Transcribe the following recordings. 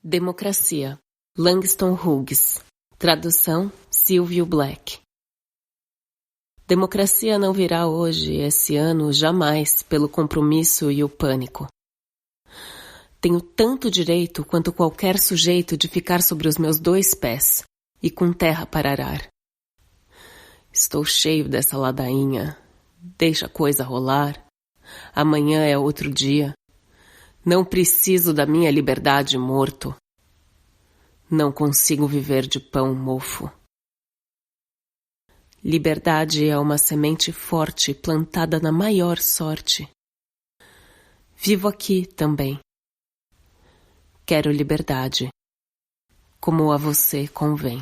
Democracia, Langston Hughes. Tradução, Sylvio Black. Democracia não virá hoje, esse ano, jamais, pelo compromisso e o pânico. Tenho tanto direito quanto qualquer sujeito de ficar sobre os meus 2 pés e com terra para arar. Estou cheio dessa ladainha. Deixa a coisa rolar. Amanhã é outro dia. Não preciso da minha liberdade, morto. Não consigo viver de pão, mofo. Liberdade é uma semente forte plantada na maior sorte. Vivo aqui também. Quero liberdade, como a você convém.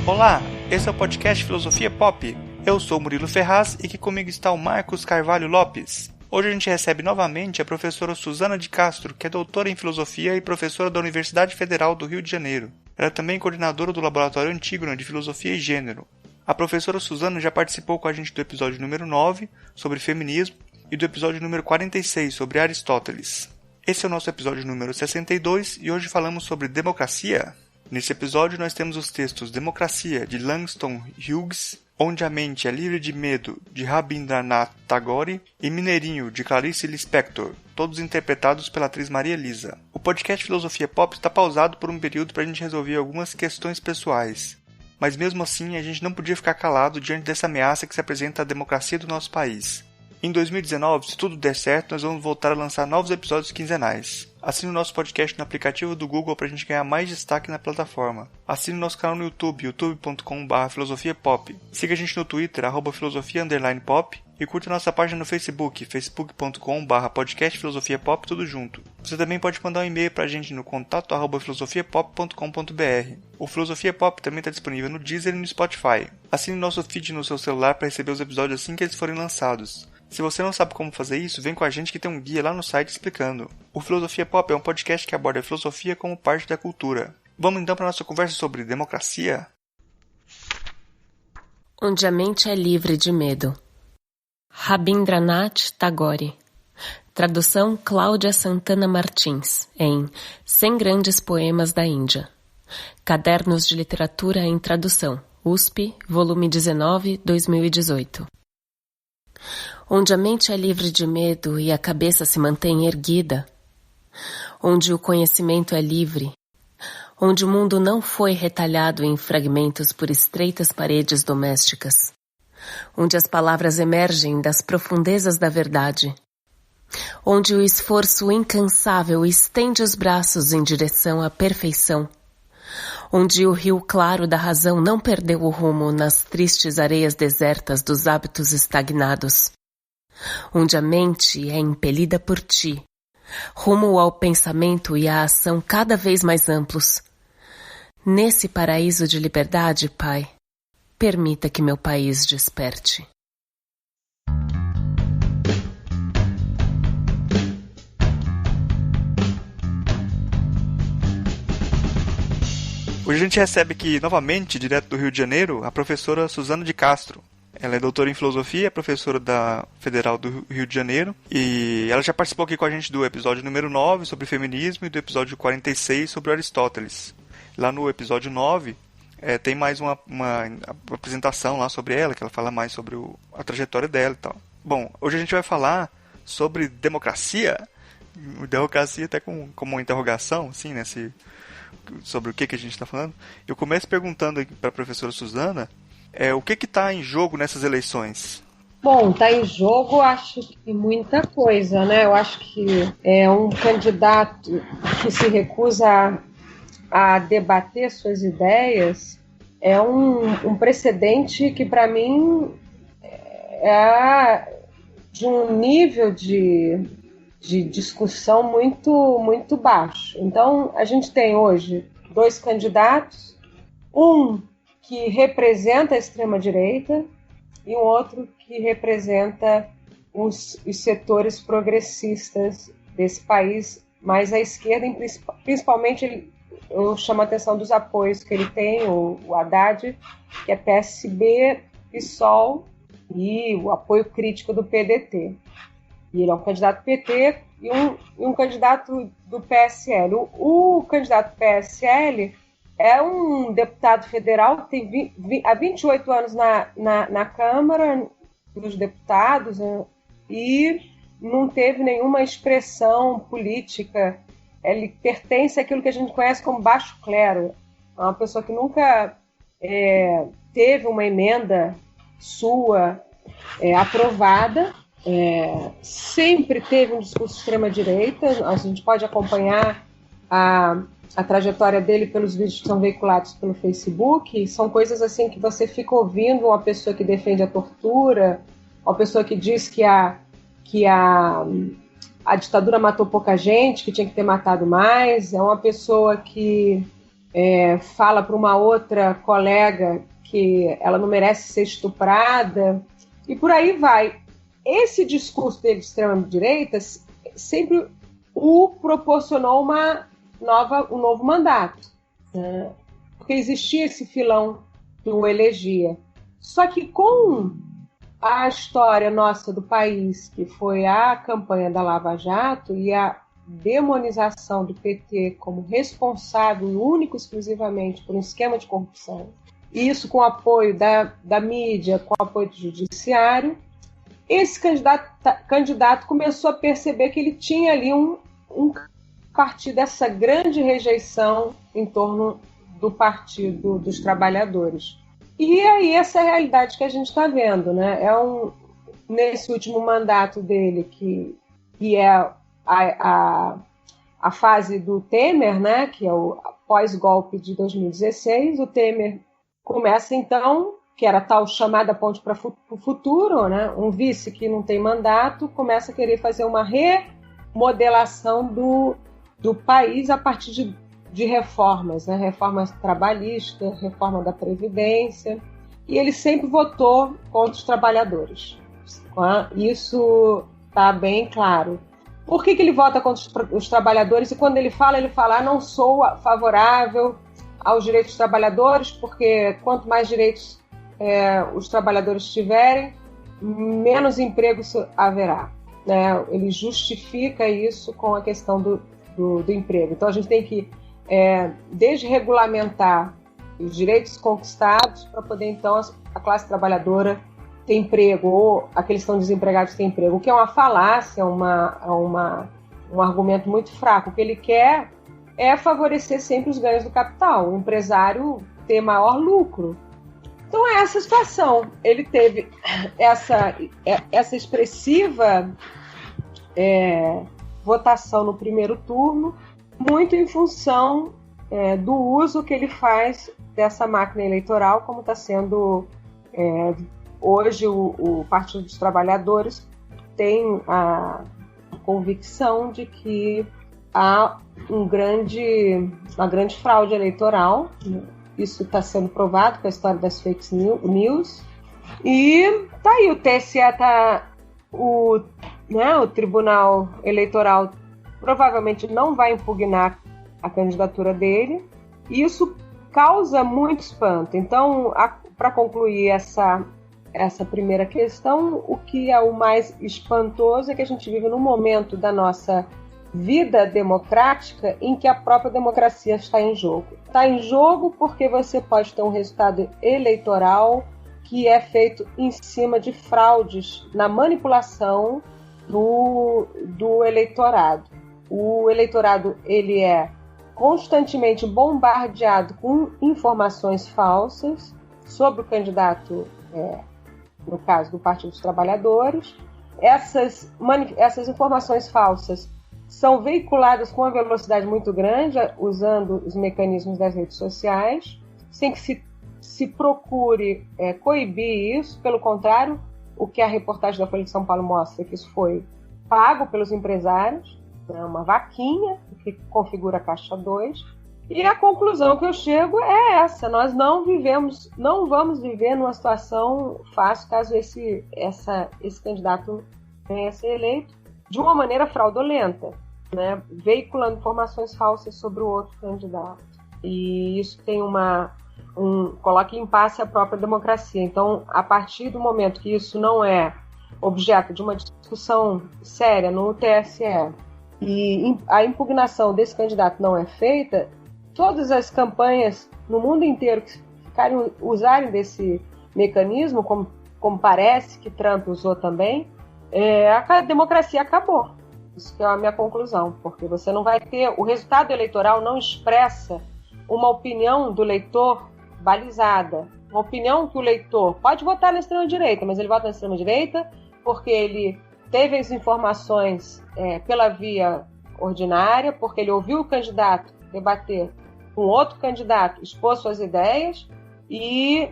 Olá, esse é o podcast Filosofia Pop. Eu sou Murilo Ferraz e aqui comigo está o Marcos Carvalho Lopes. Hoje a gente recebe novamente a professora Suzana de Castro, que é doutora em Filosofia e professora da Universidade Federal do Rio de Janeiro. Ela é também coordenadora do Laboratório Antígona de Filosofia e Gênero. A professora Suzana já participou com a gente do episódio número 9, sobre feminismo, e do episódio número 46, sobre Aristóteles. Esse é o nosso episódio número 62 e hoje falamos sobre democracia. Nesse episódio nós temos os textos Democracia, de Langston Hughes, Onde a Mente é Livre de Medo, de Rabindranath Tagore, e Mineirinho, de Clarice Lispector, todos interpretados pela atriz Maria Elisa. O podcast Filosofia Pop está pausado por um período para a gente resolver algumas questões pessoais. Mas mesmo assim, a gente não podia ficar calado diante dessa ameaça que se apresenta à democracia do nosso país. Em 2019, se tudo der certo, nós vamos voltar a lançar novos episódios quinzenais. Assine o nosso podcast no aplicativo do Google para a gente ganhar mais destaque na plataforma. Assine o nosso canal no YouTube, youtube.com/filosofiapop. Siga a gente no Twitter, @filosofia_pop. E curta nossa página no Facebook, facebook.com/podcastfilosofiapop, tudo junto. Você também pode mandar um e-mail para a gente no contato@filosofiapop.com.br. O Filosofia Pop também está disponível no Deezer e no Spotify. Assine nosso feed no seu celular para receber os episódios assim que eles forem lançados. Se você não sabe como fazer isso, vem com a gente que tem um guia lá no site explicando. O Filosofia Pop é um podcast que aborda a filosofia como parte da cultura. Vamos então para a nossa conversa sobre democracia? Onde a mente é livre de medo. Rabindranath Tagore. Tradução Cláudia Santana Martins, em 100 Grandes Poemas da Índia. Cadernos de Literatura em Tradução, USP, volume 19, 2018. Onde a mente é livre de medo e a cabeça se mantém erguida. Onde o conhecimento é livre. Onde o mundo não foi retalhado em fragmentos por estreitas paredes domésticas. Onde as palavras emergem das profundezas da verdade. Onde o esforço incansável estende os braços em direção à perfeição. Onde o rio claro da razão não perdeu o rumo nas tristes areias desertas dos hábitos estagnados. Onde a mente é impelida por ti, rumo ao pensamento e à ação cada vez mais amplos. Nesse paraíso de liberdade, Pai, permita que meu país desperte. Hoje a gente recebe aqui novamente, direto do Rio de Janeiro, a professora Suzana de Castro. Ela é doutora em filosofia, é professora da Federal do Rio de Janeiro, e ela já participou aqui com a gente do episódio número 9 sobre feminismo e do episódio 46 sobre Aristóteles. Lá no episódio 9 tem mais uma apresentação lá sobre ela, que ela fala mais sobre a trajetória dela e tal. Bom, hoje a gente vai falar sobre democracia, até como uma interrogação, assim, né, sobre o que a gente está falando. Eu começo perguntando para a professora Suzana o que está em jogo nessas eleições. Bom, está em jogo, acho que muita coisa, né? Eu acho que é um candidato que se recusa a debater suas ideias é um precedente que, para mim, é de um nível de discussão muito, muito baixo. Então, a gente tem hoje 2 candidatos, um que representa a extrema-direita e um outro que representa os setores progressistas desse país, mais à esquerda, principalmente eu chamo a atenção dos apoios que ele tem, o Haddad, que é PSB, PSOL e o apoio crítico do PDT. E ele é um candidato do PT e um candidato do PSL. O candidato do PSL é um deputado federal que tem há 28 anos na Câmara dos Deputados, né, e não teve nenhuma expressão política. Ele pertence àquilo que a gente conhece como baixo clero. É uma pessoa que nunca teve uma emenda sua aprovada, sempre teve um discurso de extrema-direita. A gente pode acompanhar a trajetória dele pelos vídeos que são veiculados pelo Facebook. São coisas assim que você fica ouvindo uma pessoa que defende a tortura, uma pessoa que diz que a ditadura matou pouca gente, que tinha que ter matado mais. É uma pessoa que fala para uma outra colega que ela não merece ser estuprada, e por aí vai. Esse discurso dele de extrema-direita sempre o proporcionou um novo mandato, né? Porque existia esse filão que o elegia. Só que com a história nossa do país, que foi a campanha da Lava Jato e a demonização do PT como responsável único e exclusivamente por um esquema de corrupção, e isso com o apoio da mídia, com o apoio do judiciário, esse candidato começou a perceber que ele tinha ali a partir dessa grande rejeição em torno do Partido dos Trabalhadores. E aí essa é a realidade que a gente está vendo, né? Nesse último mandato dele, que é a fase do Temer, né? Que é o pós-golpe de 2016, o Temer começa então, que era a tal chamada ponte para o futuro, né? Um vice que não tem mandato começa a querer fazer uma remodelação do país a partir de reformas, né? Reformas trabalhistas, reforma da Previdência, e ele sempre votou contra os trabalhadores. Isso está bem claro. Por que ele vota contra os trabalhadores? E quando ele fala, não sou favorável aos direitos dos trabalhadores, porque quanto mais direitos os trabalhadores tiverem, menos emprego haverá, né? Ele justifica isso com a questão do emprego. Então a gente tem que desregulamentar os direitos conquistados para poder então a classe trabalhadora ter emprego, ou aqueles que estão desempregados ter emprego, o que é uma falácia, um argumento muito fraco. O que ele quer é favorecer sempre os ganhos do capital, o empresário ter maior lucro. Então é essa situação. Ele teve essa expressiva votação no primeiro turno, muito em função do uso que ele faz dessa máquina eleitoral, como está sendo hoje o Partido dos Trabalhadores tem a convicção de que há uma grande fraude eleitoral. Isso está sendo provado com a história das fake news. E tá aí, o TSE o Tribunal Eleitoral provavelmente não vai impugnar a candidatura dele. E isso causa muito espanto. Então, para concluir essa primeira questão, o que é o mais espantoso é que a gente vive num momento da nossa vida democrática em que a própria democracia está em jogo. Está em jogo porque você pode ter um resultado eleitoral que é feito em cima de fraudes na manipulação do eleitorado. O eleitorado ele é constantemente bombardeado com informações falsas sobre o candidato, no caso do Partido dos Trabalhadores. Essas informações falsas são veiculadas com uma velocidade muito grande, usando os mecanismos das redes sociais, sem que se procure coibir isso. Pelo contrário, o que a reportagem da Folha de São Paulo mostra é que isso foi pago pelos empresários, uma vaquinha que configura a Caixa 2. E a conclusão que eu chego é essa: nós não vamos viver numa situação fácil caso esse candidato venha a ser eleito de uma maneira fraudulenta, né? Veiculando informações falsas sobre o outro candidato. E isso tem coloca em impasse a própria democracia. Então, a partir do momento que isso não é objeto de uma discussão séria no TSE e a impugnação desse candidato não é feita, todas as campanhas no mundo inteiro que usarem desse mecanismo, como parece que Trump usou também, a democracia acabou. Isso que é a minha conclusão, porque você não vai ter... O resultado eleitoral não expressa uma opinião do leitor balizada. Uma opinião que o leitor pode votar na extrema-direita, mas ele vota na extrema-direita porque ele teve as informações pela via ordinária, porque ele ouviu o candidato debater com outro candidato, expor suas ideias, e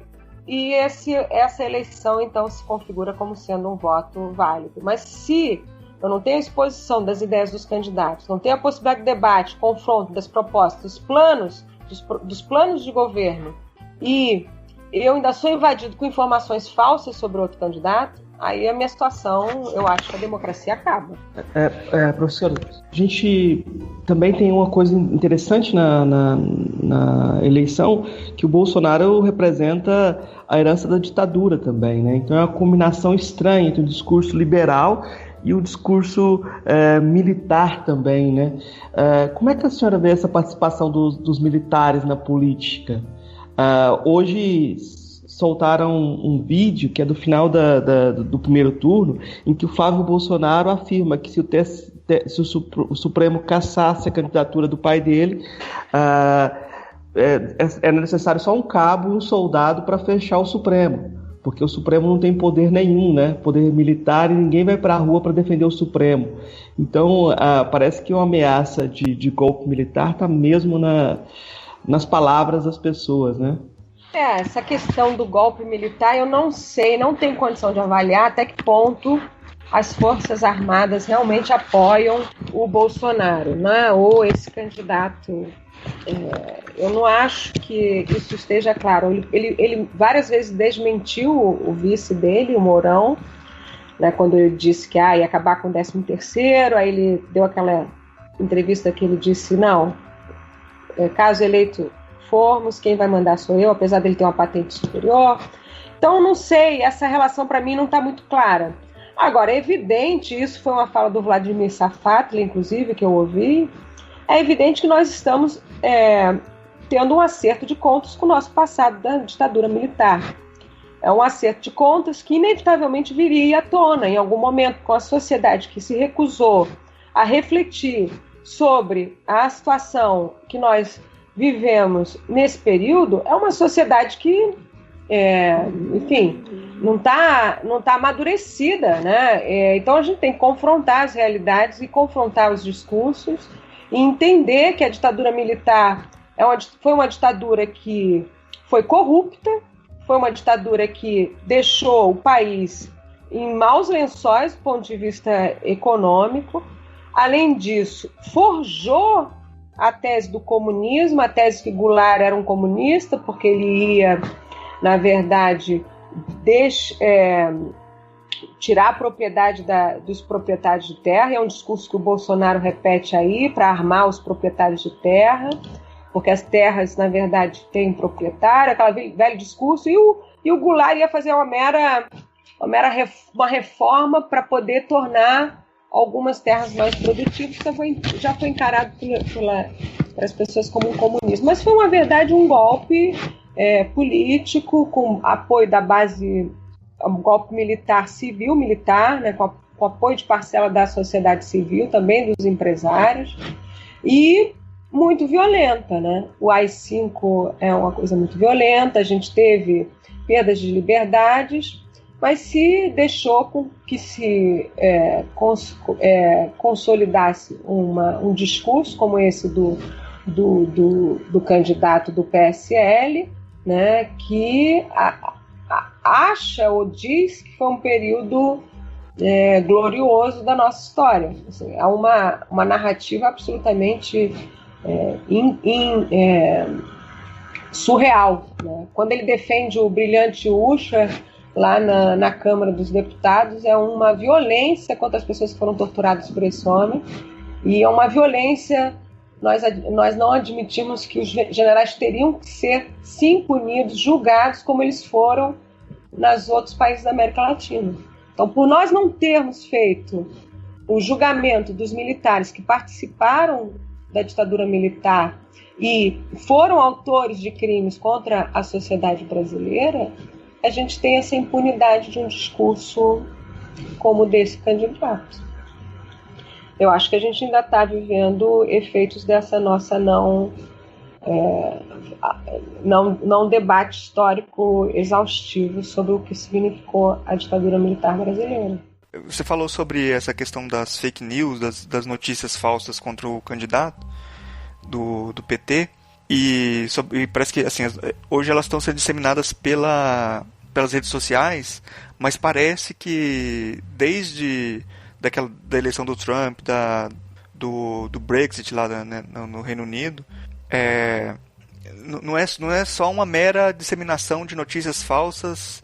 essa eleição, então, se configura como sendo um voto válido. Mas se eu não tenho a exposição das ideias dos candidatos, não tenho a possibilidade de debate, confronto das propostas, dos planos de governo, e eu ainda sou invadido com informações falsas sobre outro candidato, aí a minha situação, eu acho que a democracia acaba. Professor, a gente também tem uma coisa interessante na eleição, que o Bolsonaro representa a herança da ditadura também, né? Então é uma combinação estranha entre o discurso liberal e o discurso militar também, né? Como é que a senhora vê essa participação dos militares na política? Hoje soltaram um vídeo que é do final do primeiro turno, em que o Flávio Bolsonaro afirma que se o Supremo cassasse a candidatura do pai dele, é necessário só um cabo e um soldado para fechar o Supremo, porque o Supremo não tem poder nenhum, né? Poder militar, e ninguém vai para a rua para defender o Supremo. Então, parece que uma ameaça de golpe militar está mesmo nas palavras das pessoas, né? Essa questão do golpe militar, eu não sei, não tenho condição de avaliar até que ponto as Forças Armadas realmente apoiam o Bolsonaro, né? Ou esse candidato. Eu não acho que isso esteja claro. Ele várias vezes desmentiu o vice dele, o Mourão, né, quando ele disse que ia acabar com o 13º, aí ele deu aquela entrevista que ele disse, não, caso eleito formos, quem vai mandar sou eu, apesar dele ter uma patente superior. Então, não sei, essa relação para mim não está muito clara. Agora, é evidente, isso foi uma fala do Vladimir Safatli, inclusive, que eu ouvi, é evidente que nós estamos tendo um acerto de contas com o nosso passado da ditadura militar. É um acerto de contas que inevitavelmente viria à tona em algum momento, com a sociedade que se recusou a refletir sobre a situação que nós vivemos nesse período. É uma sociedade que, enfim, não tá amadurecida, né? Então a gente tem que confrontar as realidades e confrontar os discursos e entender que a ditadura militar foi uma ditadura que foi corrupta, foi uma ditadura que deixou o país em maus lençóis do ponto de vista econômico. Além disso, forjou a tese do comunismo, a tese que Goulart era um comunista, porque ele ia, na verdade, tirar a propriedade dos proprietários de terra. É um discurso que o Bolsonaro repete aí para armar os proprietários de terra, porque as terras, na verdade, têm proprietário, aquele velho discurso, e o Goulart ia fazer uma reforma para poder tornar algumas terras mais produtivas, que já foi encarado pelas pessoas como um comunismo. Mas foi, na verdade, um golpe político, com apoio da base, um golpe civil-militar, né, com apoio de parcela da sociedade civil, também dos empresários, e muito violenta, né? O AI-5 é uma coisa muito violenta, a gente teve perdas de liberdades, mas se deixou com que se consolidasse um discurso como esse do candidato do PSL, né, que acha ou diz que foi um período glorioso da nossa história. Assim, é uma narrativa absolutamente surreal, né? Quando ele defende o brilhante Usher lá na Câmara dos Deputados, é uma violência contra as pessoas que foram torturadas por esse homem, e é uma violência nós não admitimos que os generais teriam que ser, sim, punidos, julgados como eles foram nos outros países da América Latina. Então, por nós não termos feito o julgamento dos militares que participaram da ditadura militar e foram autores de crimes contra a sociedade brasileira, a gente tem essa impunidade de um discurso como o desse candidato. Eu acho que a gente ainda está vivendo efeitos dessa nossa não debate histórico exaustivo sobre o que significou a ditadura militar brasileira. Você falou sobre essa questão das fake news, das notícias falsas contra o candidato do PT, e parece que assim, hoje elas estão sendo disseminadas pelas redes sociais, mas parece que desde da eleição do Trump, do Brexit lá no Reino Unido, não é só uma mera disseminação de notícias falsas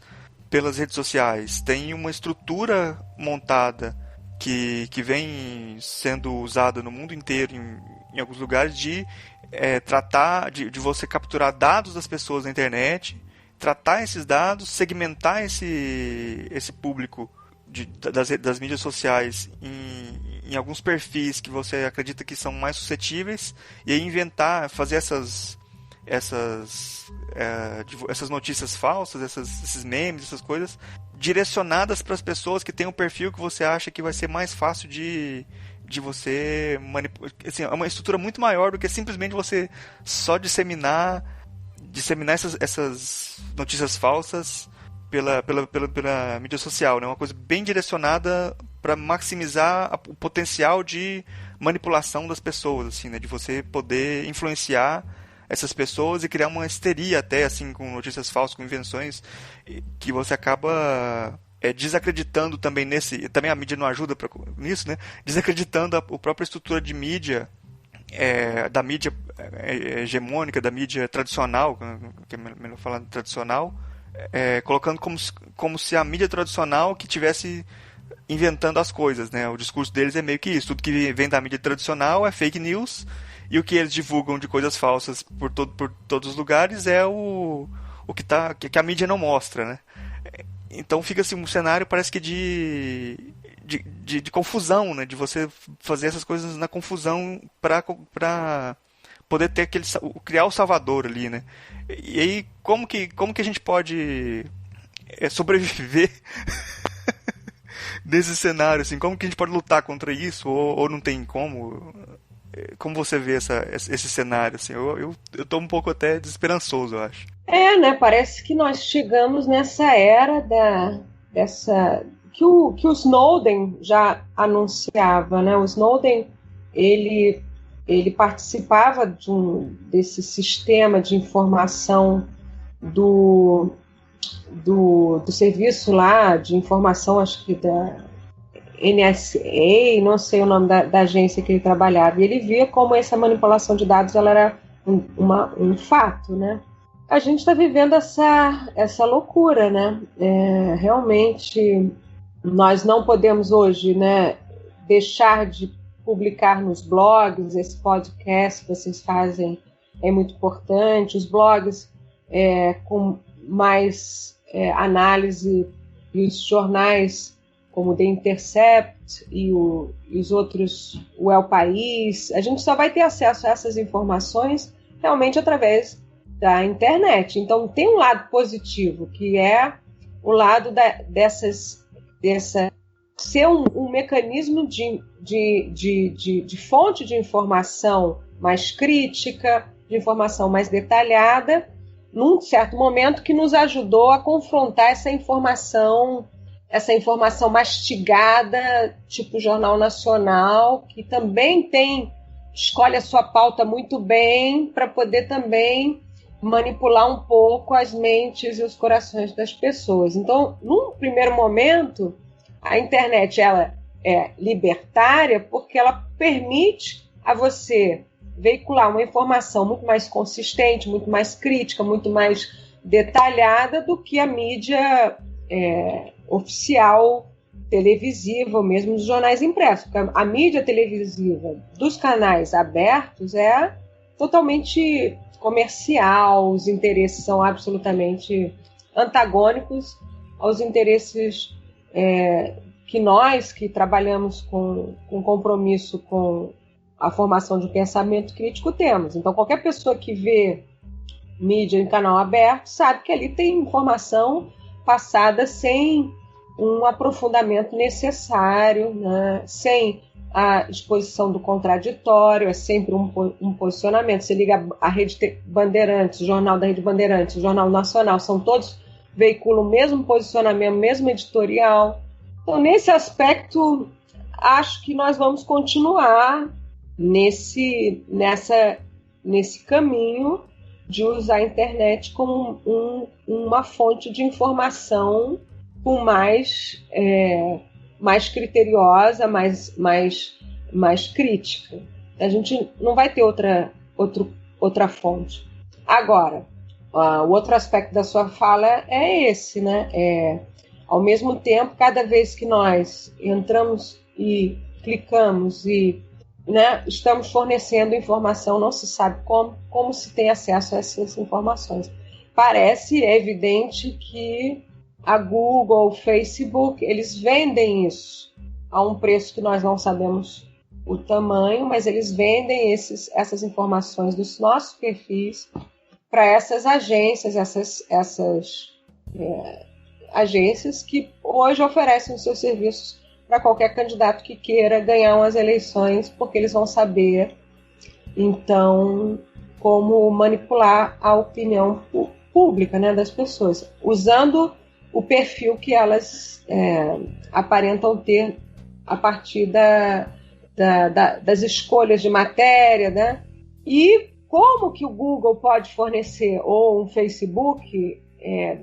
pelas redes sociais. Tem uma estrutura montada que vem sendo usada no mundo inteiro, em alguns lugares, de tratar de você capturar dados das pessoas na internet, tratar esses dados, segmentar esse público das mídias sociais em alguns perfis que você acredita que são mais suscetíveis, e aí fazer essas notícias falsas, esses memes, essas coisas, direcionadas para as pessoas que têm um perfil que você acha que vai ser mais fácil de você manipular. Assim, é uma estrutura muito maior do que simplesmente você só disseminar essas notícias falsas pela mídia social, né? Uma coisa bem direcionada para maximizar o potencial de manipulação das pessoas, assim, né? De você poder influenciar essas pessoas e criar uma histeria até, assim, com notícias falsas, com invenções, que você acaba desacreditando também também a mídia não ajuda nisso, né? Desacreditando a própria estrutura de mídia, da mídia hegemônica, da mídia tradicional, que é melhor falar tradicional, colocando como se a mídia tradicional que tivesse inventando as coisas, né? O discurso deles é meio que isso: tudo que vem da mídia tradicional é fake news, e o que eles divulgam de coisas falsas por todos os lugares é o que a mídia não mostra, né? Então fica assim um cenário, parece que de confusão, né? De você fazer essas coisas na confusão para poder ter criar o salvador ali, né? E aí como que a gente pode sobreviver desse cenário, assim? Como que a gente pode lutar contra isso, ou não tem como? Como você vê esse cenário, assim? Eu tô um pouco até desesperançoso, eu acho. Né? Parece que nós chegamos nessa era que o Snowden já anunciava, né? O Snowden, ele participava desse sistema de informação do serviço lá de informação, acho que da NSA, não sei o nome da agência que ele trabalhava, e ele via como essa manipulação de dados ela era um fato, né? A gente está vivendo essa loucura, né? Realmente, nós não podemos hoje, né, deixar de publicar nos blogs. Esse podcast que vocês fazem é muito importante. Os blogs com mais análise, e os jornais como o The Intercept e os outros, o El País, a gente só vai ter acesso a essas informações realmente através da internet. Então tem um lado positivo, que é o lado ser um mecanismo de fonte de informação mais crítica, de informação mais detalhada, num certo momento que nos ajudou a confrontar essa informação mastigada, tipo Jornal Nacional, que também escolhe a sua pauta muito bem para poder também manipular um pouco as mentes e os corações das pessoas. Então, num primeiro momento, a internet ela é libertária porque ela permite a você veicular uma informação muito mais consistente, muito mais crítica, muito mais detalhada do que a mídia oficial televisiva, ou mesmo dos jornais impressos. Porque a mídia televisiva dos canais abertos é totalmente comercial, os interesses são absolutamente antagônicos aos interesses que nós, que trabalhamos com compromisso com a formação de um pensamento crítico, temos. Então, qualquer pessoa que vê mídia em canal aberto sabe que ali tem informação passada sem um aprofundamento necessário, né? Sem a exposição do contraditório, é sempre um posicionamento. Você liga a Rede Bandeirantes, o Jornal da Rede Bandeirantes, o Jornal Nacional, são todos veiculam o mesmo posicionamento, mesmo editorial. Então, nesse aspecto, acho que nós vamos continuar nesse caminho de usar a internet como uma fonte de informação com mais criteriosa, mais crítica. A gente não vai ter outra fonte. Agora, o outro aspecto da sua fala é esse, né? Ao mesmo tempo, cada vez que nós entramos e clicamos e, né, estamos fornecendo informação, não se sabe como se tem acesso a essas informações. É evidente que a Google, o Facebook, eles vendem isso a um preço que nós não sabemos o tamanho, mas eles vendem essas informações dos nossos perfis para essas agências, agências que hoje oferecem os seus serviços para qualquer candidato que queira ganhar umas eleições, porque eles vão saber, então, como manipular a opinião pública, né, das pessoas, usando o perfil que elas aparentam ter a partir das escolhas de matéria, né? E como que o Google pode fornecer, ou um Facebook,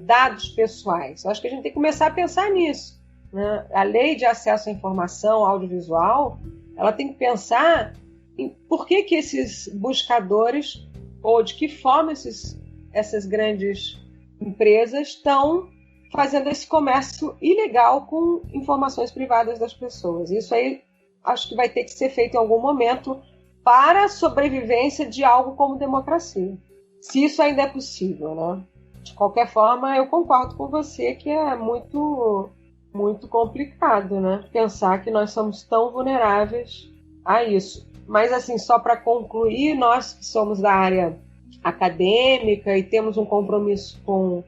dados pessoais? Eu acho que a gente tem que começar a pensar nisso, né? A lei de acesso à informação audiovisual, ela tem que pensar em por que esses buscadores, ou de que forma essas grandes empresas estão fazendo esse comércio ilegal com informações privadas das pessoas. Isso aí acho que vai ter que ser feito em algum momento para a sobrevivência de algo como democracia. Se isso ainda é possível, né? De qualquer forma, eu concordo com você que é muito, muito complicado, né? Pensar que nós somos tão vulneráveis a isso. Mas, assim, só para concluir, nós que somos da área acadêmica e temos um compromisso com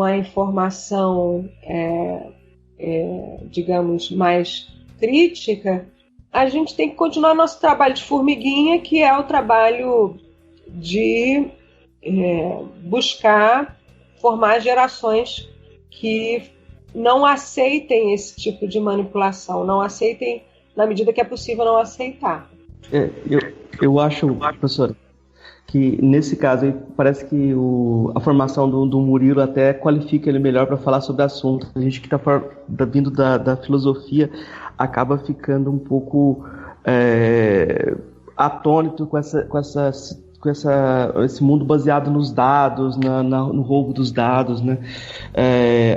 a informação, digamos, mais crítica, a gente tem que continuar nosso trabalho de formiguinha, que é o trabalho de buscar formar gerações que não aceitem esse tipo de manipulação, não aceitem na medida que é possível não aceitar. Eu acho, professora, que nesse caso aí, parece que a formação do Murilo até qualifica ele melhor para falar sobre o assunto. A gente que está vindo da filosofia acaba ficando um pouco atônito com esse mundo baseado nos dados, no roubo dos dados, né?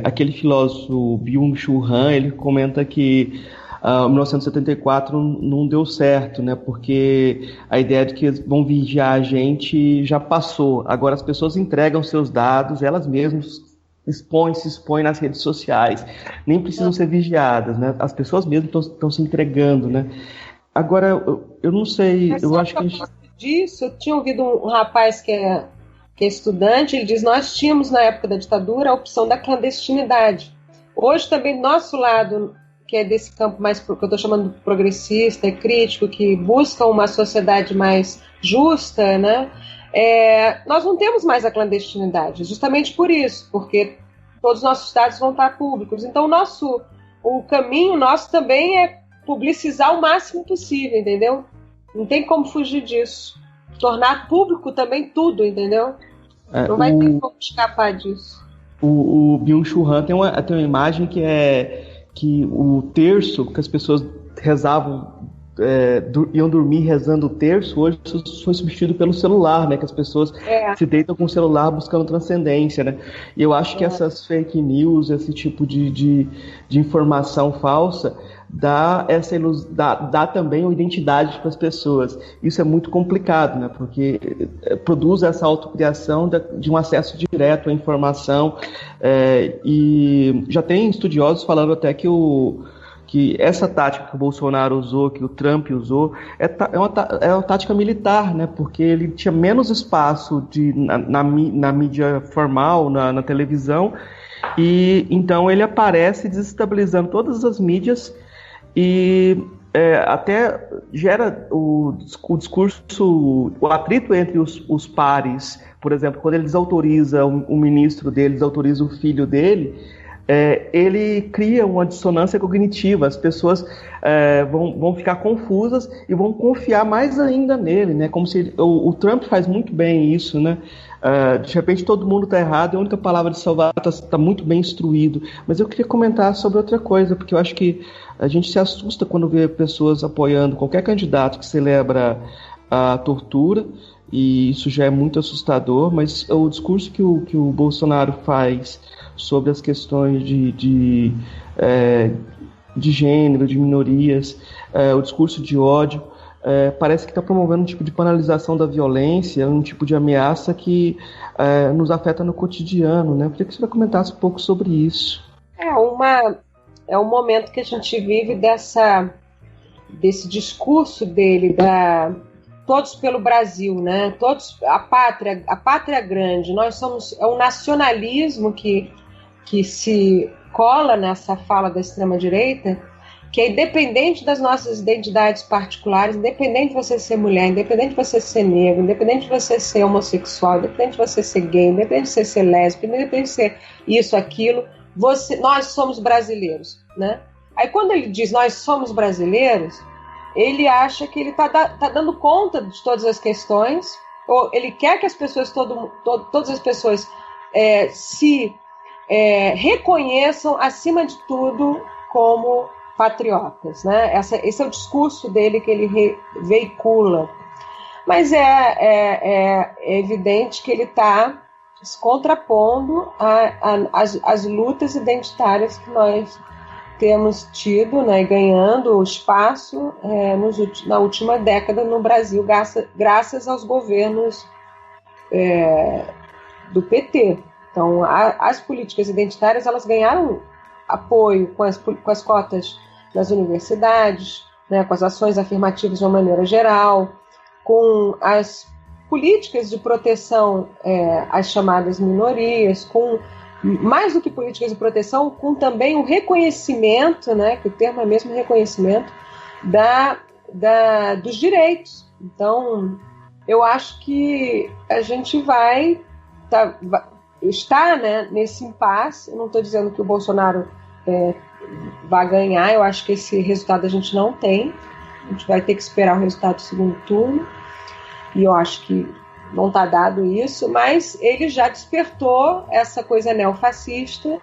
Aquele filósofo Byung-Chul Han, ele comenta que 1974 não deu certo, né? Porque a ideia de que vão vigiar a gente já passou. Agora as pessoas entregam seus dados, elas mesmas se expõem nas redes sociais. Nem precisam ser vigiadas, né? As pessoas mesmas estão se entregando, né? Agora, eu não sei, mas eu acho que disso, eu tinha ouvido um rapaz que é estudante, ele diz: nós tínhamos na época da ditadura a opção da clandestinidade. Hoje também do nosso lado, que é desse campo mais que eu estou chamando de progressista e crítico, que busca uma sociedade mais justa, né? Nós não temos mais a clandestinidade, justamente por isso, porque todos os nossos dados vão estar públicos. Então o caminho nosso também é publicizar o máximo possível, entendeu? Não tem como fugir disso. Tornar público também tudo, entendeu? Não vai ter como escapar disso. O Byung-Chul Han tem uma imagem que o terço que as pessoas rezavam iam dormir rezando o terço, hoje isso foi substituído pelo celular, né? Que as pessoas se deitam com o celular buscando transcendência, né? E eu acho que essas fake news, esse tipo de informação falsa, dá também uma identidade para as pessoas. Isso é muito complicado, né? Porque produz essa autocriação de um acesso direto à informação, e já tem estudiosos falando até que essa tática que o Bolsonaro usou, que o Trump usou, é uma tática militar, né? Porque ele tinha menos espaço na mídia formal, na televisão, e então ele aparece desestabilizando todas as mídias e até gera o discurso, o atrito entre os pares. Por exemplo, quando ele desautoriza o ministro dele, desautoriza o filho dele, ele cria uma dissonância cognitiva. As pessoas vão ficar confusas e vão confiar mais ainda nele, né? Como se o Trump faz muito bem isso, né? De repente todo mundo está errado e a única palavra de salvar está muito bem instruído. Mas eu queria comentar sobre outra coisa, porque eu acho que a gente se assusta quando vê pessoas apoiando qualquer candidato que celebra a tortura, e isso já é muito assustador. Mas o discurso que o Bolsonaro faz sobre as questões de gênero, de minorias, o discurso de ódio, parece que está promovendo um tipo de banalização da violência, um tipo de ameaça que nos afeta no cotidiano, né? Eu queria que você comentasse um pouco sobre isso. É um momento que a gente vive desse discurso dele, todos pelo Brasil, né? Todos, a pátria grande. Nós somos, é um nacionalismo que se cola nessa fala da extrema-direita, que é independente das nossas identidades particulares, independente de você ser mulher, independente de você ser negro, independente de você ser homossexual, independente de você ser gay, independente de você ser lésbica, independente de ser isso, aquilo, nós somos brasileiros, né? Aí quando ele diz nós somos brasileiros, ele acha que ele está dando conta de todas as questões, ou ele quer que as pessoas, todas as pessoas se reconheçam, acima de tudo, como patriotas, né? Esse é o discurso dele que ele veicula. Mas é evidente que ele está se contrapondo às lutas identitárias que nós temos tido, né, ganhando espaço na última década no Brasil, graças aos governos do PT. Então, as políticas identitárias, elas ganharam apoio com as cotas nas universidades, né, com as ações afirmativas de uma maneira geral, com as políticas de proteção às chamadas minorias, com mais do que políticas de proteção, com também o reconhecimento, né, que o termo é mesmo reconhecimento, dos direitos. Então, eu acho que a gente está, né, nesse impasse. Eu não estou dizendo que o Bolsonaro vai ganhar, eu acho que esse resultado a gente não tem. A gente vai ter que esperar o resultado do segundo turno, e eu acho que não está dado isso, mas ele já despertou essa coisa neofascista,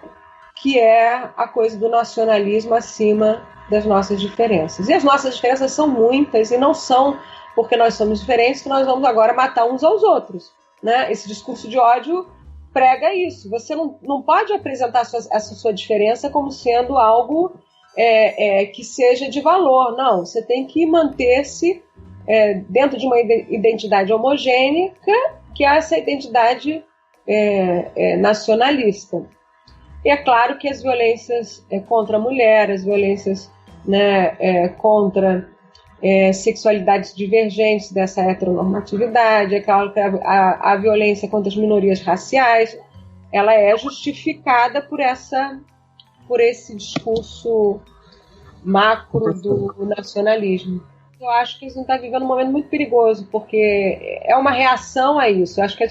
que é a coisa do nacionalismo acima das nossas diferenças. E as nossas diferenças são muitas, e não são porque nós somos diferentes que nós vamos agora matar uns aos outros, né? Esse discurso de ódio prega isso. Você não pode apresentar essa sua diferença como sendo algo que seja de valor. Não, você tem que manter-se dentro de uma identidade homogênea, que é essa identidade nacionalista. E é claro que as violências contra a mulher, as violências, né, contra sexualidades divergentes dessa heteronormatividade, é claro que a violência contra as minorias raciais, ela é justificada por esse discurso macro do nacionalismo. Eu acho que a gente está vivendo um momento muito perigoso, porque é uma reação a isso. Eu acho que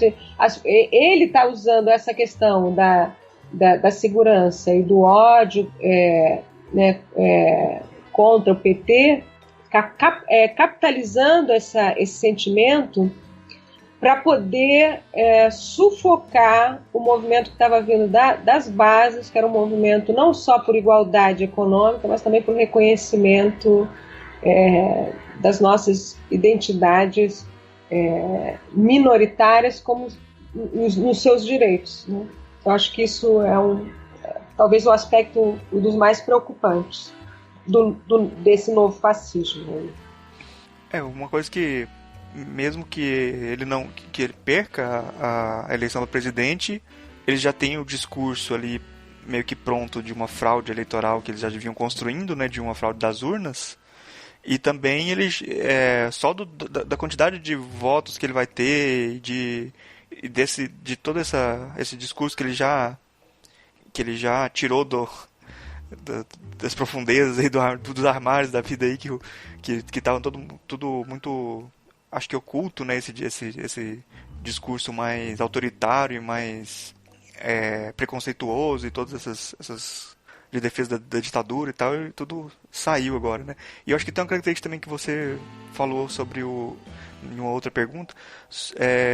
ele está usando essa questão da segurança e do ódio contra o PT, capitalizando esse sentimento para poder sufocar o movimento que estava vindo das bases, que era um movimento não só por igualdade econômica, mas também por reconhecimento das nossas identidades minoritárias como nos seus direitos, né? Eu acho que isso talvez o aspecto dos mais preocupantes desse novo fascismo. Uma coisa que, mesmo que ele perca a eleição do presidente, ele já tem o discurso ali meio que pronto de uma fraude eleitoral que eles já vinham construindo, né, de uma fraude das urnas. E também só da quantidade de votos que ele vai ter de todo esse discurso que ele já tirou das profundezas aí dos armários da vida aí que estavam tudo muito, acho que oculto, né, esse discurso mais autoritário e mais preconceituoso e todas essas de defesa da ditadura e tal, e tudo saiu agora, né? E eu acho que tem uma característica também que você falou sobre em uma outra pergunta,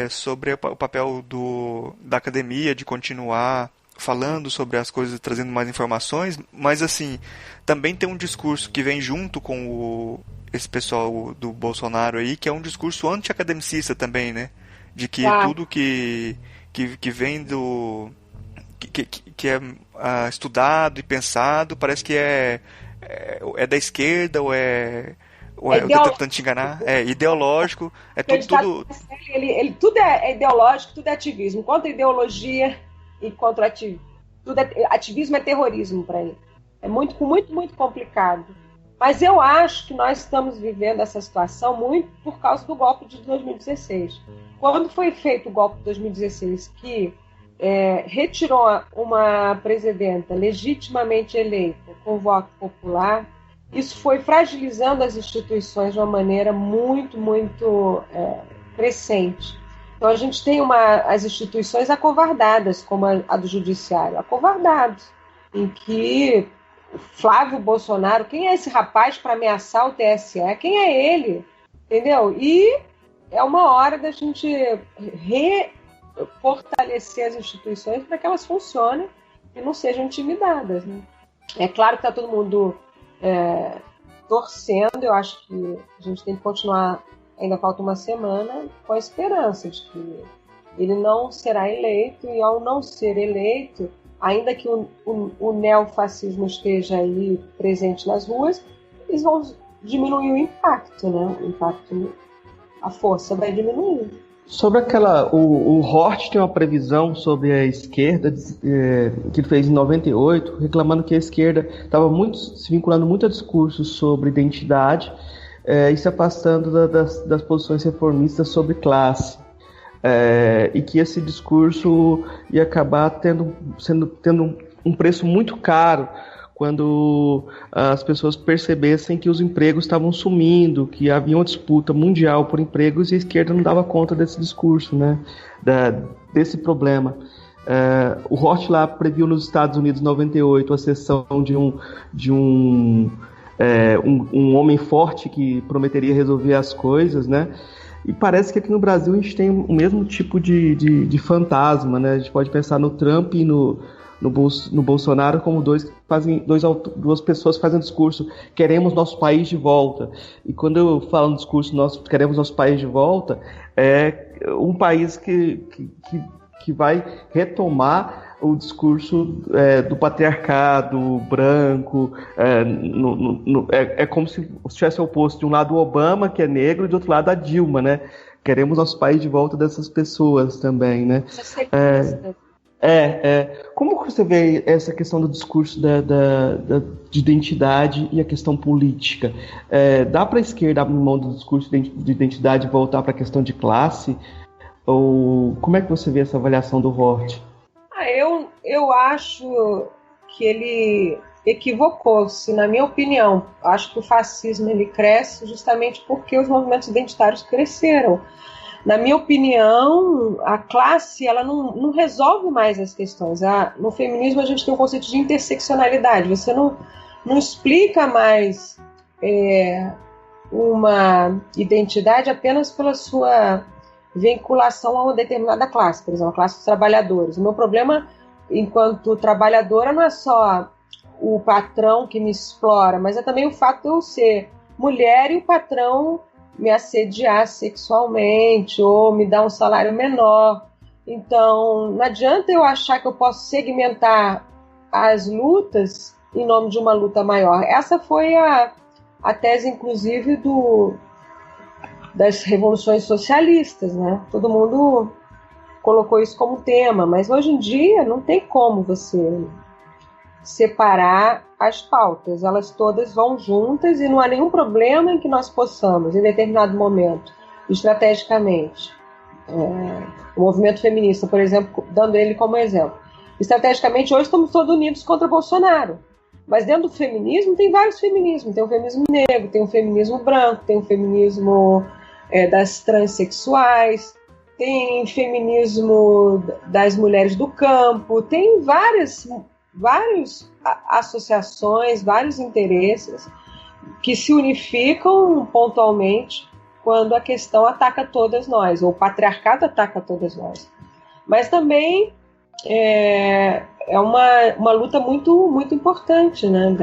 sobre o papel da academia de continuar falando sobre as coisas, trazendo mais informações, mas assim, também tem um discurso que vem junto com esse pessoal do Bolsonaro aí, que é um discurso anti-academicista também, né? De que tudo que vem que é estudado e pensado, parece que é da esquerda ou eu tô tentando te enganar, ideológico, tudo... Tudo é ideológico, tudo é ativismo, contra ideologia e contra ativismo. Ativismo é terrorismo para ele. É muito complicado. Mas eu acho que nós estamos vivendo essa situação muito por causa do golpe de 2016. Quando foi feito o golpe de 2016, que retirou uma presidenta legitimamente eleita com voto popular, isso foi fragilizando as instituições de uma maneira muito crescente. Então a gente tem as instituições acovardadas, como a do judiciário, acovardados, em que Flávio Bolsonaro, quem é esse rapaz para ameaçar o TSE? Quem é ele? Entendeu? E é uma hora da gente fortalecer as instituições para que elas funcionem e não sejam intimidadas, né? É claro que está todo mundo torcendo. Eu acho que a gente tem que continuar, ainda falta uma semana, com a esperança de que ele não será eleito, e ao não ser eleito, ainda que o neofascismo esteja aí presente nas ruas, eles vão diminuir o impacto, né? A força vai diminuir. Sobre o Hort tem uma previsão sobre a esquerda, que ele fez em 98, reclamando que a esquerda estava se vinculando muito a discursos sobre identidade e se afastando das posições reformistas sobre classe. E que esse discurso ia acabar tendo um preço muito caro quando as pessoas percebessem que os empregos estavam sumindo, que havia uma disputa mundial por empregos e a esquerda não dava conta desse discurso, né, desse problema. O Hort lá previu nos Estados Unidos, em 98, a cessão de um homem forte que prometeria resolver as coisas, né? E parece que aqui no Brasil a gente tem o mesmo tipo de fantasma, né? A gente pode pensar no Trump e no Bolsonaro como duas pessoas que fazem discurso, queremos nosso país de volta. E quando eu falo no discurso, queremos nosso país de volta, é um país que vai retomar o discurso do patriarcado branco. É como se estivesse oposto. De um lado o Obama, que é negro, e do outro lado a Dilma, né? Queremos nosso país de volta dessas pessoas também, né? Como você vê essa questão do discurso de identidade e a questão política? Dá para a esquerda abrir mão do discurso de identidade e voltar para a questão de classe? Ou como é que você vê essa avaliação do Hort? Eu acho que ele equivocou-se, na minha opinião. Acho que o fascismo ele cresce justamente porque os movimentos identitários cresceram. Na minha opinião, a classe ela não resolve mais as questões. No feminismo a gente tem um conceito de interseccionalidade. Você não explica mais uma identidade apenas pela sua vinculação a uma determinada classe, por exemplo, a classe dos trabalhadores. O meu problema, enquanto trabalhadora, não é só o patrão que me explora, mas é também o fato de eu ser mulher e o patrão me assediar sexualmente ou me dar um salário menor. Então, não adianta eu achar que eu posso segmentar as lutas em nome de uma luta maior. Essa foi a tese, inclusive, das revoluções socialistas, né? Todo mundo colocou isso como tema, mas hoje em dia não tem como você separar as pautas. Elas todas vão juntas e não há nenhum problema em que nós possamos, em determinado momento, estrategicamente, o movimento feminista, por exemplo, dando ele como exemplo. Estrategicamente, hoje estamos todos unidos contra Bolsonaro. Mas dentro do feminismo tem vários feminismos. Tem o feminismo negro, tem o feminismo branco, tem o feminismo das transexuais, tem feminismo das mulheres do campo, tem várias associações, vários interesses que se unificam pontualmente quando a questão ataca todas nós, ou o patriarcado ataca todas nós. Mas também é uma luta muito, muito importante, né,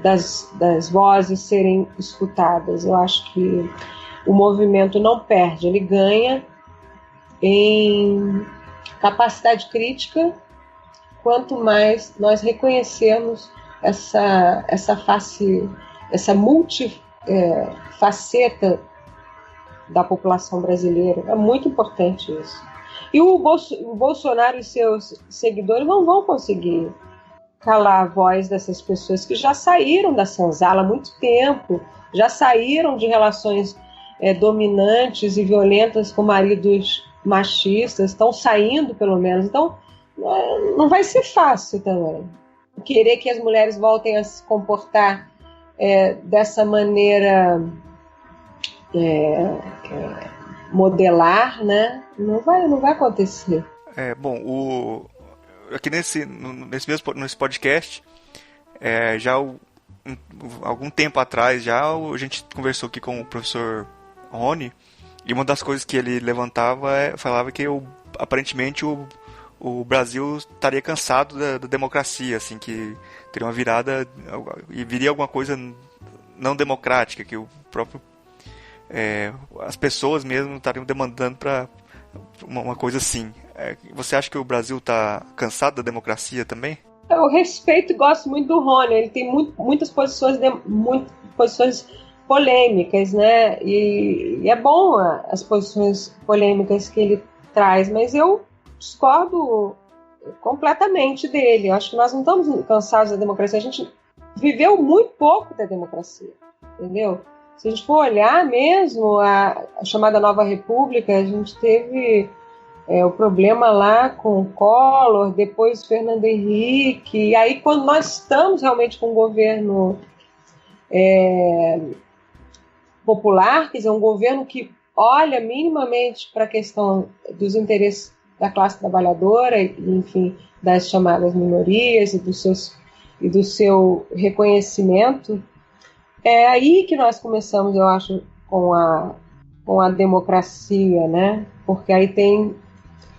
das vozes serem escutadas. Eu acho que o movimento não perde, ele ganha em capacidade crítica quanto mais nós reconhecermos essa face, essa multifaceta da população brasileira. É muito importante isso. E o Bolsonaro e seus seguidores não vão conseguir calar a voz dessas pessoas que já saíram da senzala há muito tempo, já saíram de relações dominantes e violentas com maridos machistas, estão saindo pelo menos. Então, não vai ser fácil também. Querer que as mulheres voltem a se comportar dessa maneira modelar, né? Não vai acontecer. Bom, aqui nesse podcast, já algum tempo atrás, a gente conversou aqui com o professor Rony, e uma das coisas que ele levantava falava que aparentemente o Brasil estaria cansado da democracia, assim, que teria uma virada e viria alguma coisa não democrática, que o próprio as pessoas mesmo estariam demandando para uma coisa assim. Você acha que o Brasil está cansado da democracia também? Eu respeito e gosto muito do Rony. Ele tem muitas posições polêmicas, né? E é bom as posições polêmicas que ele traz, mas eu discordo completamente dele. Eu acho que nós não estamos cansados da democracia. A gente viveu muito pouco da democracia, entendeu? Se a gente for olhar mesmo a chamada Nova República, a gente teve o problema lá com o Collor, depois Fernando Henrique, e aí quando nós estamos realmente com um governo popular, quer dizer, um governo que olha minimamente para a questão dos interesses da classe trabalhadora, enfim, das chamadas minorias e do seu reconhecimento, é aí que nós começamos, eu acho, com a democracia, né? Porque aí tem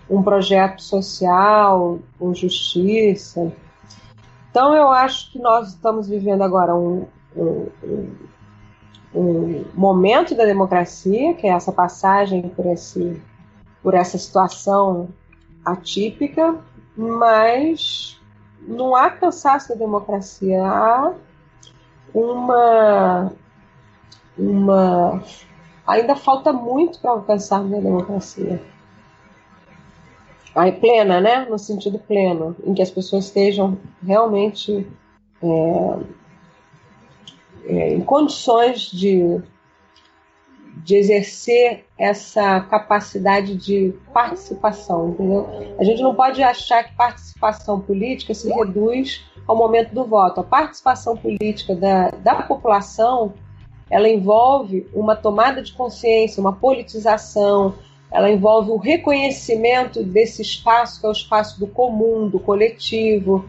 um projeto social, com justiça. Então, eu acho que nós estamos vivendo agora um momento da democracia, que é essa passagem por essa situação atípica, mas não há cansaço da democracia, há ainda falta muito para alcançarmos a democracia. Aí, plena, né? No sentido pleno, em que as pessoas estejam realmente em condições de exercer essa capacidade de participação, entendeu? A gente não pode achar que participação política se reduz ao momento do voto. A participação política da população, ela envolve uma tomada de consciência, uma politização, ela envolve o reconhecimento desse espaço, que é o espaço do comum, do coletivo.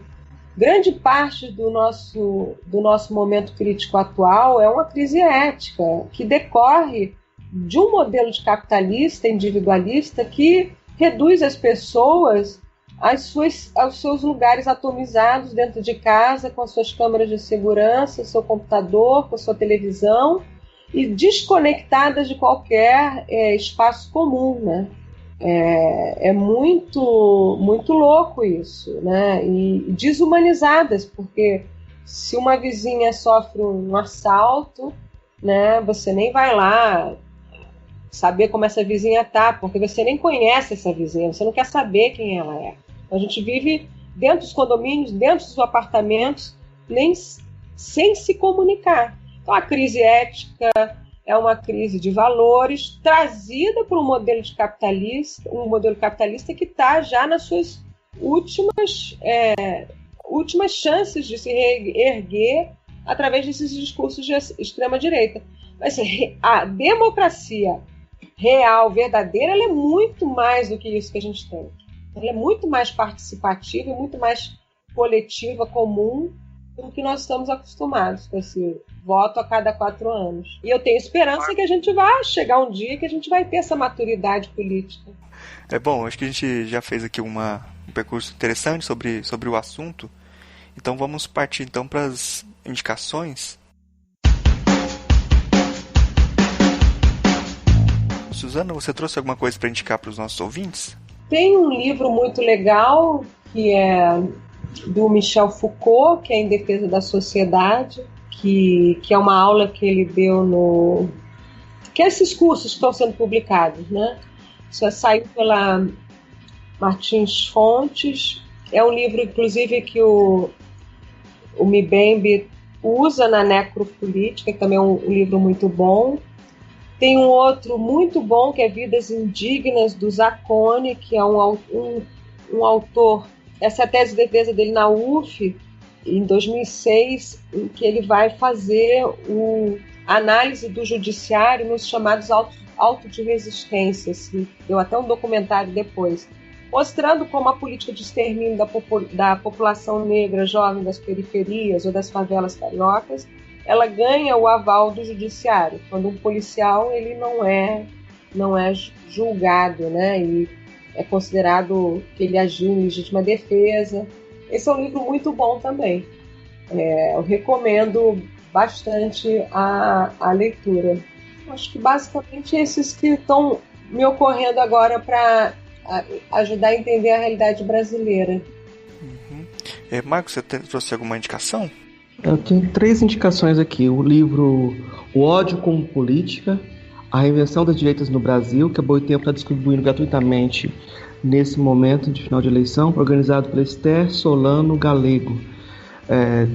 Grande parte do nosso momento crítico atual é uma crise ética, que decorre de um modelo de capitalista, individualista, que reduz as pessoas aos seus lugares atomizados dentro de casa, com as suas câmeras de segurança, seu computador, com a sua televisão, e desconectadas de qualquer espaço comum, né? É muito, muito louco isso, né? E desumanizadas, porque se uma vizinha sofre um assalto, né, você nem vai lá saber como essa vizinha tá, porque você nem conhece essa vizinha, você não quer saber quem ela é. A gente vive dentro dos condomínios, dentro dos apartamentos, nem sem se comunicar. Então a crise ética é uma crise de valores trazida por um modelo capitalista que está já nas suas últimas chances de se reerguer através desses discursos de extrema-direita. Mas a democracia real, verdadeira, ela é muito mais do que isso que a gente tem. Ela é muito mais participativa e muito mais coletiva, comum, do que nós estamos acostumados com esse voto a cada 4 anos. E eu tenho esperança que a gente vai chegar um dia que a gente vai ter essa maturidade política. Bom, acho que a gente já fez aqui um percurso interessante sobre o assunto. Então vamos partir então para as indicações. Suzana, você trouxe alguma coisa para indicar para os nossos ouvintes? Tem um livro muito legal que é do Michel Foucault, que é Em Defesa da Sociedade, que é uma aula que ele deu que é esses cursos que estão sendo publicados, né? Isso saiu pela Martins Fontes. É um livro, inclusive, que o Mbembe usa na Necropolítica, que também é um livro muito bom. Tem um outro muito bom, que é Vidas Indignas, do Zaccone, que é um autor. Essa é a tese de defesa dele na UF, em 2006, em que ele vai fazer a análise do judiciário nos chamados autos de resistência. Assim. Deu até um documentário depois, mostrando como a política de extermínio da população negra jovem das periferias ou das favelas cariocas, ela ganha o aval do judiciário, quando um policial ele não é julgado, né? E é considerado que ele agiu em legítima defesa. Esse é um livro muito bom também. Eu recomendo bastante a leitura. Acho que basicamente esses que estão me ocorrendo agora para ajudar a entender a realidade brasileira. Marcos, você trouxe alguma indicação? Eu tenho 3 indicações aqui. O livro O Ódio como Política, A Reinvenção das Direitas no Brasil, que a Boitempo está distribuindo gratuitamente nesse momento de final de eleição, organizado pela Esther Solano Galego.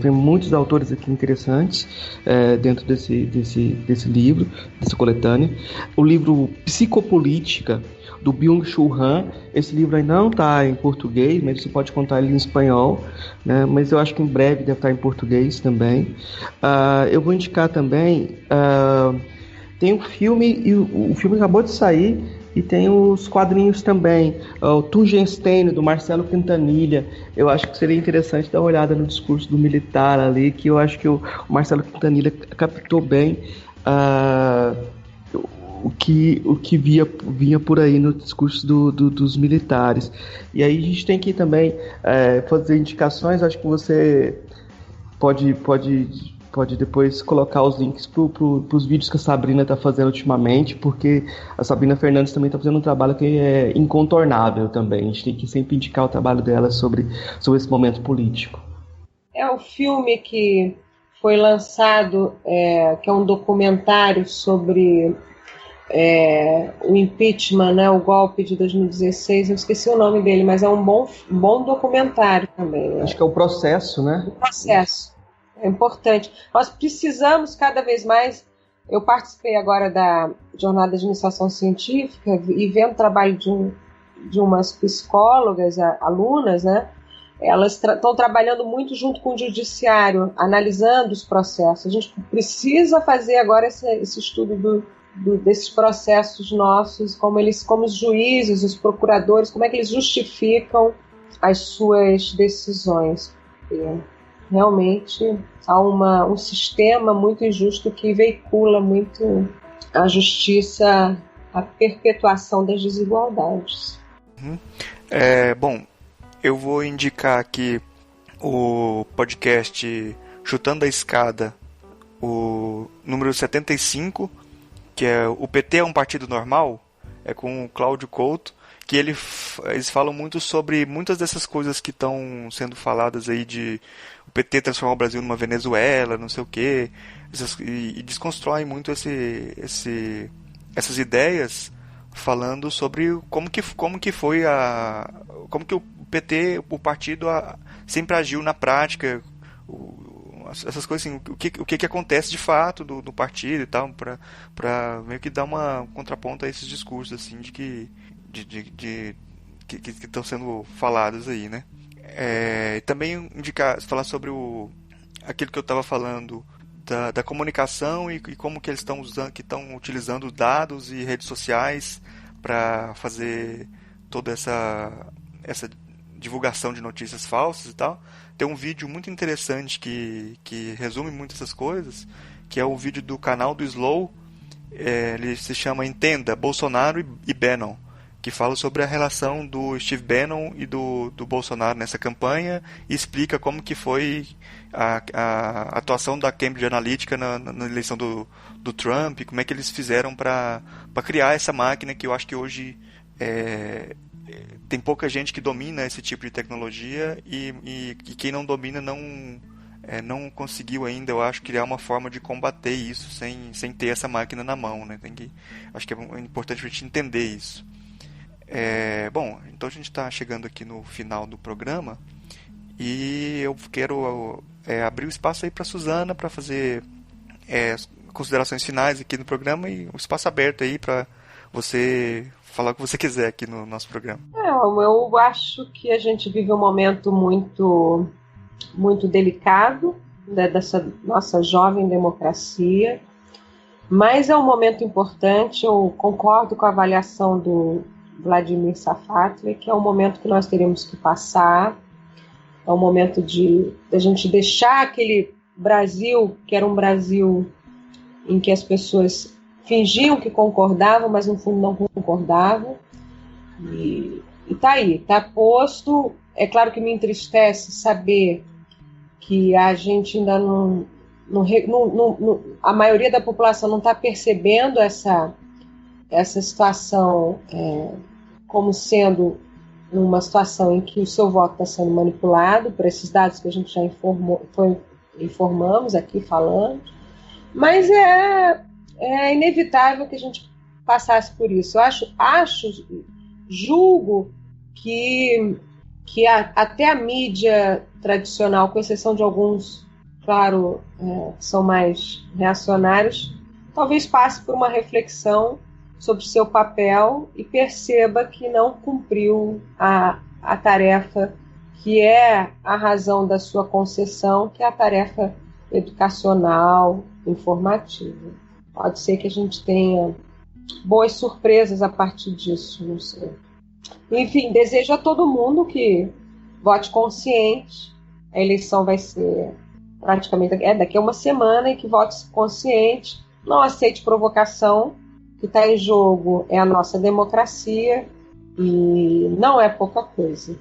Tem muitos autores aqui interessantes dentro desse livro, dessa coletânea. O livro Psicopolítica, do Byung-Chul Han. Esse livro aí não está em português, mas você pode contar ele em espanhol, né? Mas eu acho que em breve deve estar em português também. Eu vou indicar também, tem um filme, e o filme acabou de sair, e tem os quadrinhos também, o Tungenstein, do Marcelo Quintanilha. Eu acho que seria interessante dar uma olhada no discurso do militar ali, que eu acho que o Marcelo Quintanilha captou bem o que vinha por aí no discurso dos militares. E aí a gente tem que também fazer indicações. Acho que você pode depois colocar os links para os vídeos que a Sabrina está fazendo ultimamente, porque a Sabrina Fernandes também está fazendo um trabalho que é incontornável também. A gente tem que sempre indicar o trabalho dela sobre esse momento político. É o filme que foi lançado, que é um documentário sobre o impeachment, né, o golpe de 2016. Eu esqueci o nome dele, mas é um bom documentário também. Né? Acho que é o Processo, né? O Processo. É importante. Nós precisamos cada vez mais. Eu participei agora da jornada de iniciação científica e vendo o trabalho de umas psicólogas, alunas, né? Elas estão trabalhando muito junto com o judiciário, analisando os processos. A gente precisa fazer agora esse estudo desses processos nossos, como os juízes, os procuradores, como é que eles justificam as suas decisões. Realmente há um sistema muito injusto que veicula muito a justiça, a perpetuação das desigualdades. Bom, Eu vou indicar aqui o podcast Chutando a Escada, o número 75, que é O PT é um Partido Normal, é com o Cláudio Couto, que eles falam muito sobre muitas dessas coisas que estão sendo faladas aí de o PT transformar o Brasil numa Venezuela, não sei o quê, e desconstroem muito essas ideias, falando sobre como que foi como que o PT, o partido, sempre agiu na prática, essas coisas assim, o que acontece de fato do partido e tal, para meio que dar uma contraponto a esses discursos assim de que estão sendo falados aí, né? Também falar sobre aquilo que eu estava falando da comunicação e como que eles estão utilizando dados e redes sociais para fazer toda essa divulgação de notícias falsas e tal. Tem um vídeo muito interessante que resume muito essas coisas, que é o vídeo do canal do Slow. Ele se chama Entenda, Bolsonaro e Bannon, que fala sobre a relação do Steve Bannon e do Bolsonaro nessa campanha e explica como que foi a atuação da Cambridge Analytica na eleição do Trump, como é que eles fizeram para criar essa máquina que eu acho que hoje tem pouca gente que domina esse tipo de tecnologia e quem não domina não conseguiu ainda, eu acho, criar uma forma de combater isso sem ter essa máquina na mão, né? Acho que é importante a gente entender isso. Bom, então a gente está chegando aqui no final do programa e eu quero abrir o espaço aí para a Suzana para fazer considerações finais aqui no programa e o espaço aberto aí para você falar o que você quiser aqui no nosso programa. Eu acho que a gente vive um momento muito, muito delicado, né, dessa nossa jovem democracia, mas é um momento importante. Eu concordo com a avaliação do Vladimir Safatli, que é um momento que nós teremos que passar, é um momento de a gente deixar aquele Brasil, que era um Brasil em que as pessoas fingiam que concordavam, mas no fundo não concordavam, e tá aí, tá posto. É claro que me entristece saber que a gente ainda a maioria da população não está percebendo essa situação como sendo uma situação em que o seu voto está sendo manipulado por esses dados que a gente já informamos aqui falando, mas é inevitável que a gente passasse por isso. Eu julgo que até a mídia tradicional, com exceção de alguns, claro, que são mais reacionários, talvez passe por uma reflexão sobre seu papel e perceba que não cumpriu a tarefa que é a razão da sua concessão, que é a tarefa educacional, informativa. Pode ser que a gente tenha boas surpresas a partir disso, não sei. Enfim, desejo a todo mundo que vote consciente. A eleição vai ser praticamente daqui a uma semana, e que vote consciente, não aceite provocação. O que está em jogo é a nossa democracia e não é pouca coisa.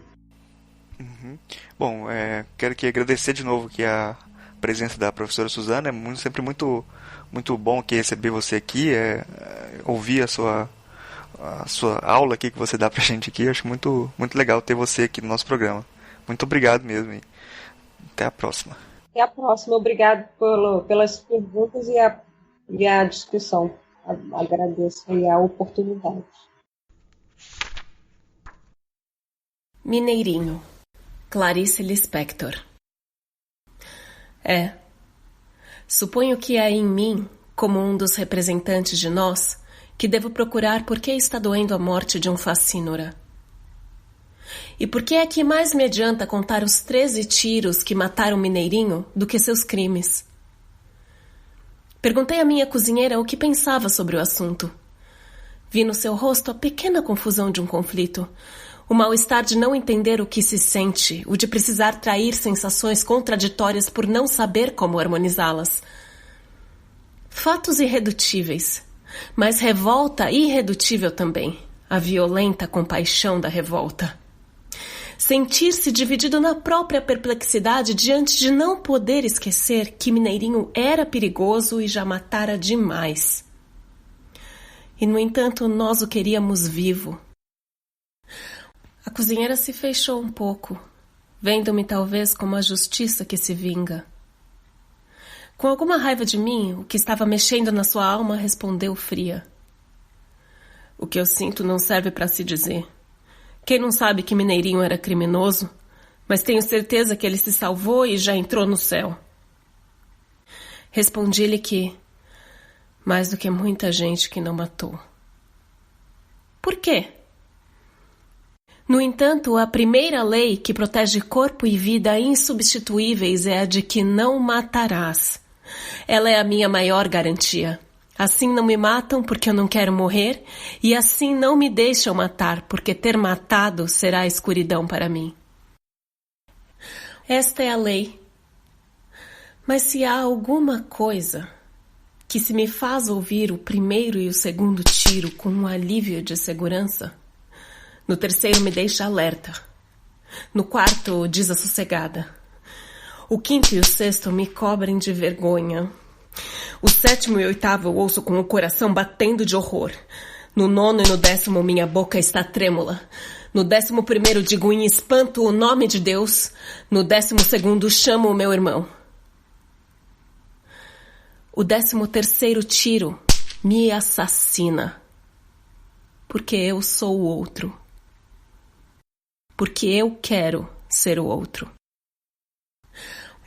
Uhum. Bom, quero aqui agradecer de novo aqui a presença da professora Suzana. Sempre muito, muito bom aqui receber você aqui, ouvir a sua aula aqui que você dá pra gente aqui. Acho muito, muito legal ter você aqui no nosso programa. Muito obrigado mesmo e até a próxima. Até a próxima. Obrigado pelas perguntas e a discussão. Agradeço aí a oportunidade. Mineirinho, Clarice Lispector. Suponho que é em mim, como um dos representantes de nós, que devo procurar por que está doendo a morte de um facínora. E por que é que mais me adianta contar os 13 tiros que mataram Mineirinho do que seus crimes? Perguntei à minha cozinheira o que pensava sobre o assunto. Vi no seu rosto a pequena confusão de um conflito, o mal-estar de não entender o que se sente, o de precisar trair sensações contraditórias por não saber como harmonizá-las. Fatos irredutíveis, mas revolta irredutível também, a violenta compaixão da revolta. Sentir-se dividido na própria perplexidade diante de não poder esquecer que Mineirinho era perigoso e já matara demais. E, no entanto, nós o queríamos vivo. A cozinheira se fechou um pouco, vendo-me talvez como a justiça que se vinga. Com alguma raiva de mim, o que estava mexendo na sua alma respondeu fria. O que eu sinto não serve para se dizer. Quem não sabe que Mineirinho era criminoso, mas tenho certeza que ele se salvou e já entrou no céu. Respondi-lhe que, mais do que muita gente que não matou. Por quê? No entanto, a primeira lei que protege corpo e vida insubstituíveis é a de que não matarás. Ela é a minha maior garantia. Assim não me matam porque eu não quero morrer, e assim não me deixam matar, porque ter matado será escuridão para mim. Esta é a lei. Mas se há alguma coisa que se me faz ouvir o primeiro e o segundo tiro com um alívio de segurança, no terceiro me deixa alerta, no quarto desassossegada, o quinto e o sexto me cobrem de vergonha. O sétimo e oitavo eu ouço com o coração batendo de horror. No nono e no 10º minha boca está trêmula. No 11º digo em espanto o nome de Deus. No 12º chamo o meu irmão. O 13º tiro me assassina. Porque eu sou o outro. Porque eu quero ser o outro.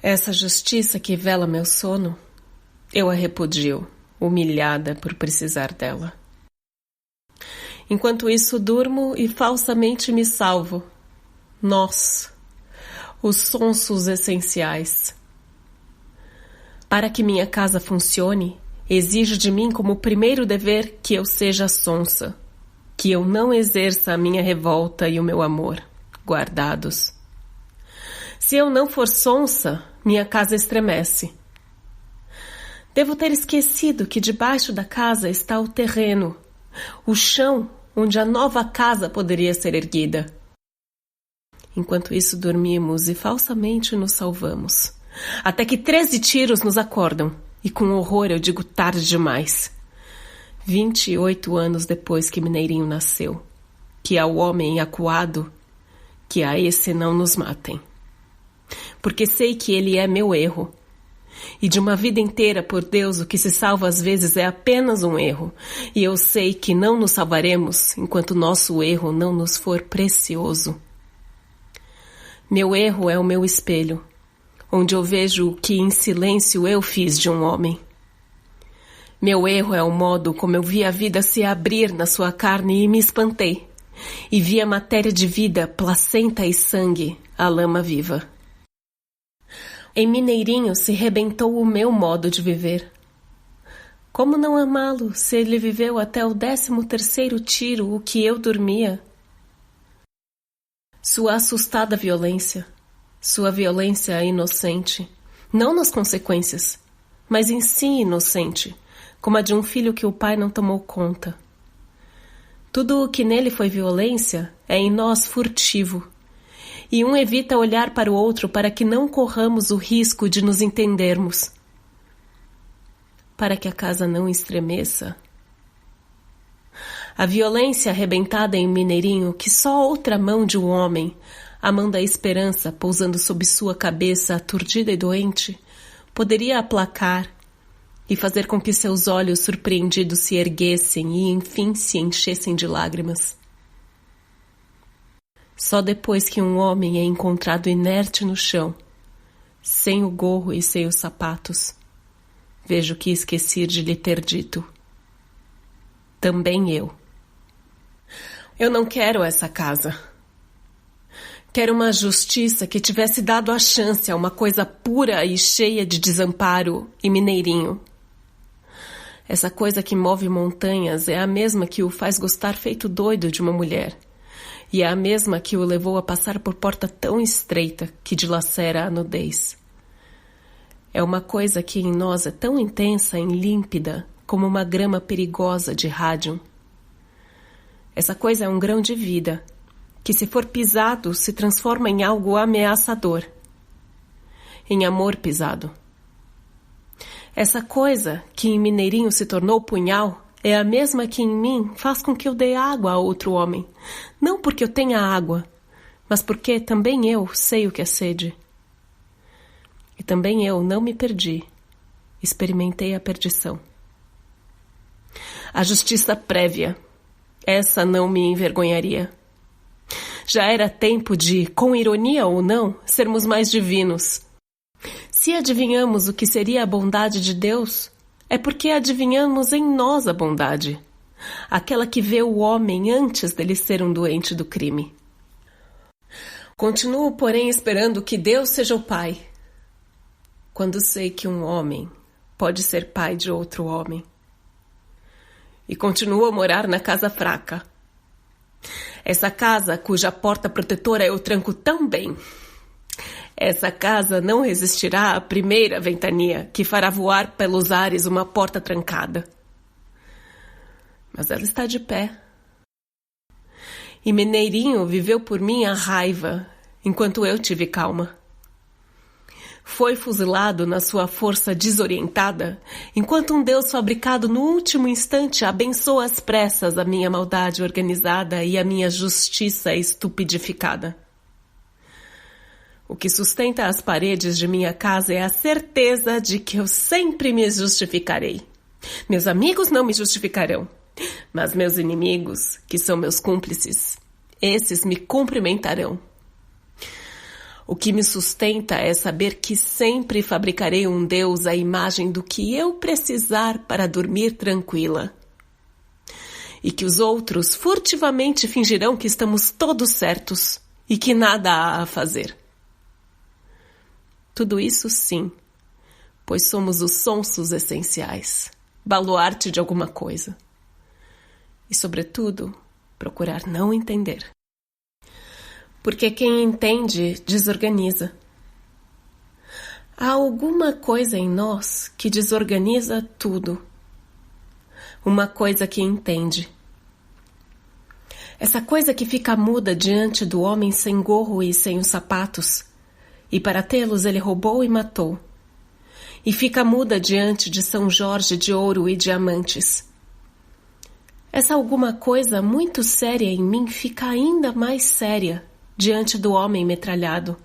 Essa justiça que vela meu sono, eu a repudio, humilhada por precisar dela. Enquanto isso, durmo e falsamente me salvo. Nós, os sonsos essenciais. Para que minha casa funcione, exijo de mim como primeiro dever que eu seja sonsa, que eu não exerça a minha revolta e o meu amor, guardados. Se eu não for sonsa, minha casa estremece. Devo ter esquecido que debaixo da casa está o terreno, o chão onde a nova casa poderia ser erguida. Enquanto isso dormimos e falsamente nos salvamos, até que 13 tiros nos acordam, e com horror eu digo tarde demais. 28 anos depois que Mineirinho nasceu, que ao homem acuado, que a esse não nos matem. Porque sei que ele é meu erro. E de uma vida inteira, por Deus, o que se salva às vezes é apenas um erro. E eu sei que não nos salvaremos enquanto nosso erro não nos for precioso. Meu erro é o meu espelho, onde eu vejo o que em silêncio eu fiz de um homem. Meu erro é o modo como eu vi a vida se abrir na sua carne e me espantei. E vi a matéria de vida, placenta e sangue, a lama viva. Em Mineirinho se rebentou o meu modo de viver. Como não amá-lo se ele viveu até o 13º tiro o que eu dormia? Sua assustada violência, sua violência inocente, não nas consequências, mas em si inocente, como a de um filho que o pai não tomou conta. Tudo o que nele foi violência é em nós furtivo, e um evita olhar para o outro para que não corramos o risco de nos entendermos. Para que a casa não estremeça. A violência arrebentada em Mineirinho que só outra mão de um homem, a mão da esperança pousando sob sua cabeça aturdida e doente, poderia aplacar e fazer com que seus olhos surpreendidos se erguessem e enfim se enchessem de lágrimas. Só depois que um homem é encontrado inerte no chão, sem o gorro e sem os sapatos, vejo que esqueci de lhe ter dito. Também eu. Eu não quero essa casa. Quero uma justiça que tivesse dado a chance a uma coisa pura e cheia de desamparo e Mineirinho. Essa coisa que move montanhas é a mesma que o faz gostar feito doido de uma mulher. E é a mesma que o levou a passar por porta tão estreita que dilacera a nudez. É uma coisa que em nós é tão intensa e límpida como uma grama perigosa de rádium. Essa coisa é um grão de vida, que, se for pisado, se transforma em algo ameaçador, em amor pisado. Essa coisa que em Mineirinho se tornou punhal é a mesma que em mim faz com que eu dê água a outro homem, não porque eu tenha água, mas porque também eu sei o que é sede. E também eu não me perdi, experimentei a perdição. A justiça prévia, essa não me envergonharia. Já era tempo de, com ironia ou não, sermos mais divinos. Se adivinhamos o que seria a bondade de Deus, é porque adivinhamos em nós a bondade, aquela que vê o homem antes dele ser um doente do crime. Continuo, porém, esperando que Deus seja o pai, quando sei que um homem pode ser pai de outro homem. E continuo a morar na casa fraca. Essa casa cuja porta protetora eu tranco tão bem. Essa casa não resistirá à primeira ventania que fará voar pelos ares uma porta trancada. Mas ela está de pé. E Mineirinho viveu por mim a raiva, enquanto eu tive calma. Foi fuzilado na sua força desorientada, enquanto um Deus fabricado no último instante abençoa às pressas a minha maldade organizada e a minha justiça estupidificada. O que sustenta as paredes de minha casa é a certeza de que eu sempre me justificarei. Meus amigos não me justificarão, mas meus inimigos, que são meus cúmplices, esses me cumprimentarão. O que me sustenta é saber que sempre fabricarei um Deus à imagem do que eu precisar para dormir tranquila. E que os outros furtivamente fingirão que estamos todos certos e que nada há a fazer. Tudo isso sim, pois somos os sonsos essenciais, baluarte de alguma coisa. E, sobretudo, procurar não entender. Porque quem entende desorganiza. Há alguma coisa em nós que desorganiza tudo. Uma coisa que entende. Essa coisa que fica muda diante do homem sem gorro e sem os sapatos, e para tê-los ele roubou e matou. E fica muda diante de São Jorge de ouro e diamantes. Essa alguma coisa muito séria em mim fica ainda mais séria diante do homem metralhado.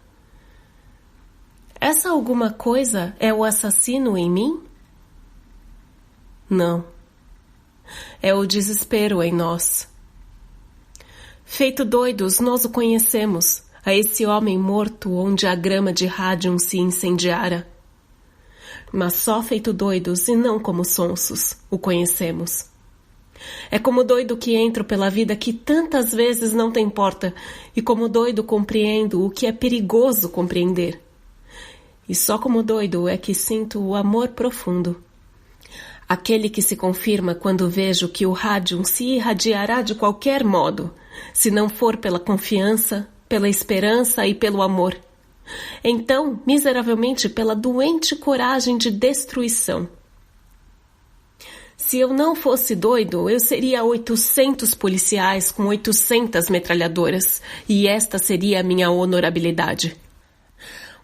Essa alguma coisa é o assassino em mim? Não. É o desespero em nós. Feito doidos, nós o conhecemos, a esse homem morto onde a grama de rádium se incendiara. Mas só feito doidos e não como sonsos o conhecemos. É como doido que entro pela vida que tantas vezes não tem porta, e como doido compreendo o que é perigoso compreender. E só como doido é que sinto o amor profundo. Aquele que se confirma quando vejo que o rádium se irradiará de qualquer modo, se não for pela confiança, pela esperança e pelo amor. Então, miseravelmente, pela doente coragem de destruição. Se eu não fosse doido, eu seria 800 policiais com 800 metralhadoras, e esta seria a minha honorabilidade.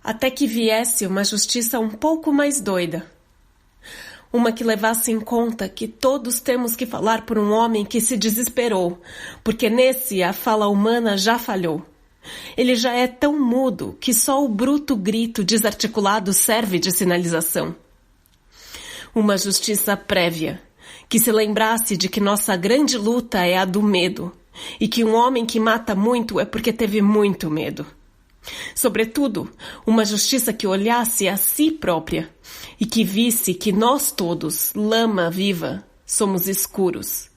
Até que viesse uma justiça um pouco mais doida. Uma que levasse em conta que todos temos que falar por um homem que se desesperou, porque nesse a fala humana já falhou. Ele já é tão mudo que só o bruto grito desarticulado serve de sinalização. Uma justiça prévia, que se lembrasse de que nossa grande luta é a do medo, e que um homem que mata muito é porque teve muito medo. Sobretudo, uma justiça que olhasse a si própria e que visse que nós todos, lama viva, somos escuros.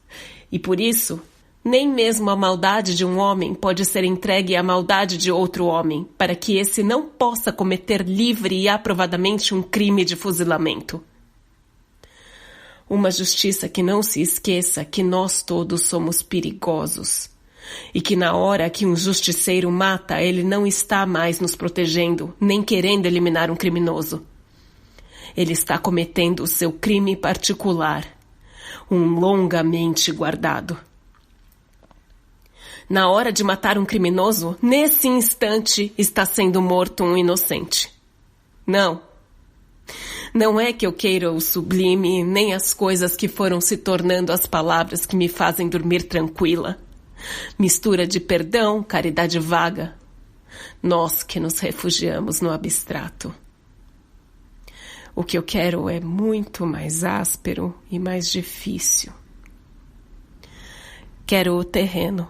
E por isso, nem mesmo a maldade de um homem pode ser entregue à maldade de outro homem, para que esse não possa cometer livre e aprovadamente um crime de fuzilamento. Uma justiça que não se esqueça que nós todos somos perigosos. E que na hora que um justiceiro mata, ele não está mais nos protegendo, nem querendo eliminar um criminoso. Ele está cometendo o seu crime particular, um longamente guardado. Na hora de matar um criminoso, nesse instante está sendo morto um inocente. Não. Não é que eu queira o sublime, nem as coisas que foram se tornando as palavras que me fazem dormir tranquila. Mistura de perdão, caridade vaga. Nós que nos refugiamos no abstrato. O que eu quero é muito mais áspero e mais difícil. Quero o terreno.